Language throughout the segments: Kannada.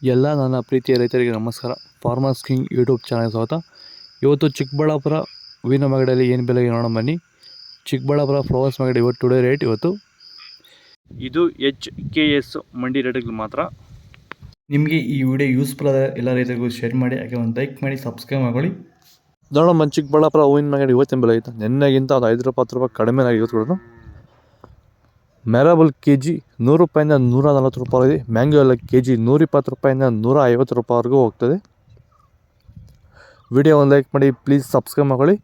ಎಲ್ಲ ನನ್ನ ಪ್ರೀತಿಯ ರೈತರಿಗೆ ನಮಸ್ಕಾರ. ಫಾರ್ಮರ್ಸ್ ಕಿಂಗ್ ಯೂಟ್ಯೂಬ್ ಚಾನಲ್ ಸ್ವಾಗತ. ಇವತ್ತು ಚಿಕ್ಕಬಳ್ಳಾಪುರ ಹೂವಿನ ಮಾರ್ಕೆಟಲ್ಲಿ ಏನು ಬೆಲೆಗೆ ನೋಡೋಣ ಬನ್ನಿ. ಚಿಕ್ಕಬಳ್ಳಾಪುರ ಫ್ಲವರ್ಸ್ ಮಾರ್ಕೆಟ್ ಇವತ್ತು ಟುಡೇ ರೇಟ್ ಇವತ್ತು ಇದು HKS ಮಂಡಿ ರೇಟ್ಗಳು ಮಾತ್ರ. ನಿಮಗೆ ಈ ವಿಡಿಯೋ ಯೂಸ್ಫುಲ್ ಆದ ಎಲ್ಲ ರೈತರಿಗೂ ಶೇರ್ ಮಾಡಿ, ಹಾಗೆ ಒಂದು ಲೈಕ್ ಮಾಡಿ, ಸಬ್ಸ್ಕ್ರೈಬ್ ಮಾಡ್ಕೊಳ್ಳಿ. ನೋಡೋಣ ಚಿಕ್ಕಬಳ್ಳಾಪುರ ಹೂವಿನ ಮಾರ್ಕೆಟ್ ಇವತ್ತಿನ ಬೆಲೆ ಐತೆ. ನಿನ್ನೆಗಿಂತ ಒಂದು 5 ರೂಪಾಯಿ 10 ರೂಪಾಯಿ ಕಡಿಮೆ ಆಗಿತ್ತು ಕೂಡ. ಮ್ಯಾರಬಲ್ ಕೆಜಿ 100 ರೂಪಾಯಿಂದ 140 ರೂಪಾಯಿ ಇದೆ. ಮ್ಯಾಂಗೋ ಎಲ್ಲ ಕೆಜಿ 120 ರೂಪಾಯಿಂದ 150 ರೂಪಾಯಿವರೆಗೂ ಹೋಗ್ತದೆ. ವಿಡಿಯೋ ಒಂದು ಲೈಕ್ ಮಾಡಿ, ಪ್ಲೀಸ್ ಸಬ್ಸ್ಕ್ರೈಬ್ ಮಾಡ್ಕೊಳ್ಳಿ.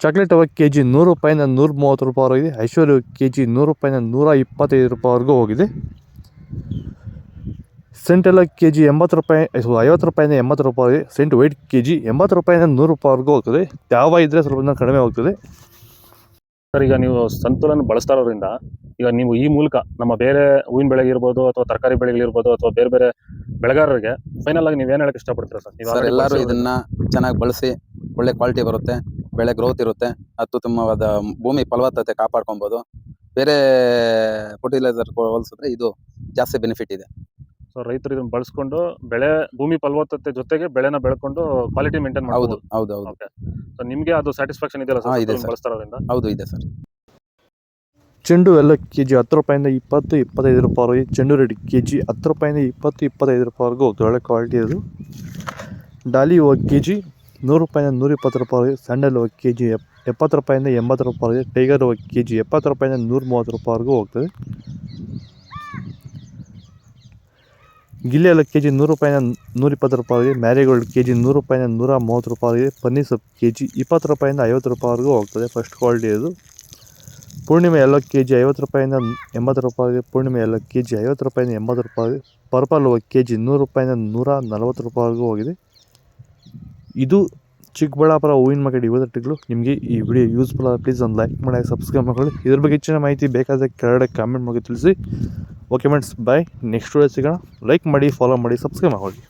ಚಾಕ್ಲೇಟ್ ಅವ ಕೆಜಿ 100 ರೂಪಾಯಿಂದ 130 ರೂಪಾಯಿವರೆಗಿದೆ. ಐಶ್ವರ್ಯ ಕೆಜಿ 100 ರೂಪಾಯಿಂದ 125 ರೂಪಾಯಿವರೆಗೂ ಹೋಗಿದೆ. ಸೆಂಟ್ ಎಲ್ಲ ಕೆಜಿ 50 ರೂಪಾಯಿ 50 ರೂಪಾಯಿಂದ 80 ರೂಪಾಯಿ. ಸೆಂಟ್ ವೈಟ್ ಕೆಜಿ 80 ರೂಪಾಯಿಂದ 100 ರೂಪಾಯಿವರೆಗೂ ಹೋಗ್ತದೆ. ಯಾವ ಇದ್ದರೆ ಸ್ವಲ್ಪ ಕಡಿಮೆ ಹೋಗ್ತದೆ. ಸರ್, ಈಗ ನೀವು ಸಂತುಲನ ಬಳಸ್ತಾ ಇರೋದ್ರಿಂದ ಈಗ ನೀವು ಈ ಮೂಲಕ ನಮ್ಮ ಬೇರೆ ಹೂವಿನ ಬೆಳೆಗಿರ್ಬೋದು ಅಥವಾ ತರಕಾರಿ ಬೆಳೆಗಳಿರ್ಬೋದು ಅಥವಾ ಬೇರೆ ಬೇರೆ ಬೆಳೆಗಾರರಿಗೆ ಫೈನಲ್ ಆಗಿ ನೀವೇನು ಹೇಳಕ್ಕೆ ಇಷ್ಟಪಡ್ತೀರಾ ಸರ್? ಸರ್, ಎಲ್ಲರೂ ಇದನ್ನ ಚೆನ್ನಾಗಿ ಬಳಸಿ, ಒಳ್ಳೆ ಕ್ವಾಲಿಟಿ ಬರುತ್ತೆ, ಬೆಳೆ ಗ್ರೋತ್ ಇರುತ್ತೆ, ಅತ್ಯುತ್ತಮವಾದ ಭೂಮಿ ಫಲವತ್ತತೆ ಕಾಪಾಡ್ಕೊಬೋದು. ಬೇರೆ ಫರ್ಟಿಲೈಸರ್ ಹೋಲಿಸಿದ್ರೆ ಇದು ಜಾಸ್ತಿ ಬೆನಿಫಿಟ್ ಇದೆ. ಸೊ ರೈತರು ಇದನ್ನ ಬಳಸ್ಕೊಂಡು ಭೂಮಿ ಫಲವತ್ತತೆ ಜೊತೆಗೆ ಬೆಳೆನ ಬೆಳ್ಕೊಂಡು ಕ್ವಾಲಿಟಿ ಮೇಂಟೈನ್ ಹೌದು ಮಾಡಬಹುದು. ಹೌದು ಹೌದು ಓಕೆ. ಸೊ ನಿಮಗೆ ಅದು ಸ್ಯಾಟಿಸ್ಫ್ಯಾಕ್ಷನ್ ಇದೆಯಲ್ಲ ಸರ್ ಇದೆ ಸಂತುಲನ ಸರ್. ಬಳಸ್ತಾ ಇರೋದ್ರಿಂದ? ಹೌದು ಇದೆ ಸರ್. ಚೆಂಡು ಎಲ್ಲ ಕೆಜಿ 10 ರೂಪಾಯಿಂದ 20-25 ರೂಪಾಯಿ. ಚೆಂಡು ರೆಡ್ ಕೆಜಿ 10 ರೂಪಾಯಿಂದ 20-25 ರೂಪಾಯಿವರೆಗೂ ಒಳ್ಳೆ ಕ್ವಾಲಿಟಿ ಅದು. ಡಾಲಿ ಹೋಗಿ ಕೆಜಿ 100 ರೂಪಾಯಿಂದ 120 ರೂಪಾಯಿ. ಸ್ಯಾಂಡಲ್ ಹೋಗಿ ಕೆಜಿ 70 ರೂಪಾಯಿಂದ 80 ರೂಪಾಯಿ. ಟೈಗರ್ ಹೋಗಿ ಕೆಜಿ 70 ರೂಪಾಯಿಂದ 130 ರೂಪಾಯಿವರೆಗೂ ಹೋಗ್ತದೆ. ಗಿಲ್ಲಿ ಎಲ್ಲ ಕೆಜಿ 100 ರೂಪಾಯಿಂದ 120 ರೂಪಾಯಿ. ಮ್ಯಾರಿಗೋಲ್ಡ್ ಕೆಜಿ 100 ರೂಪಾಯಿಂದ 130 ರೂಪಾಯಿ. ಪನ್ನೀರ್ ಸೊಪ್ಪು ಕೆಜಿ 20 ರೂಪಾಯಿಂದ 50 ರೂಪಾಯಿವರೆಗೂ ಹೋಗ್ತದೆ. ಫಸ್ಟ್ ಕ್ವಾಲಿಟಿ ಅದು. ಪೂರ್ಣಿಮೆ ಎಲ್ಲ ಕೆಜಿ 50 ರೂಪಾಯಿಂದ 80 ರೂಪಾಯಿ. ಪೂರ್ಣಿಮೆ ಎಲ್ಲ ಕೆಜಿ 50 ರೂಪಾಯಿಂದ 80 ರೂಪಾಯಿ. ಪರ್ಪಲ್ ಹೋಗಿ ಕೆಜಿ 100 ರೂಪಾಯಿಂದ 140 ರೂಪಾಯಿವರೆಗೂ ಹೋಗಿದೆ. ಇದು ಚಿಕ್ಕಬಳ್ಳಾಪುರ ಹೂವಿನ ಮಾರ್ಕೆಟ್ ಇವತ್ತಿಗಳು. ನಿಮಗೆ ಈ ವಿಡಿಯೋ ಯೂಸ್ಫುಲ್ ಆದ ಪ್ಲೀಸ್ ಒಂದು ಲೈಕ್ ಮಾಡಿ, ಸಬ್ಸ್ಕ್ರೈಬ್ ಮಾಡ್ಕೊಳ್ಳಿ. ಇದ್ರ ಬಗ್ಗೆ ಹೆಚ್ಚಿನ ಮಾಹಿತಿ ಬೇಕಾದರೆ ಕೆಳಗಡೆ ಕಾಮೆಂಟ್ ಮಾಡಿ ತಿಳಿಸಿ. ಓಕೆ ಫ್ರೆಂಡ್ಸ್, ಬಾಯ್. ನೆಕ್ಸ್ಟ್ ವಿಡಿಯೋ ಸಿಗೋಣ. ಲೈಕ್ ಮಾಡಿ, ಫಾಲೋ ಮಾಡಿ, ಸಬ್ಸ್ಕ್ರೈಬ್ ಮಾಡ್ಕೊಳ್ಳಿ.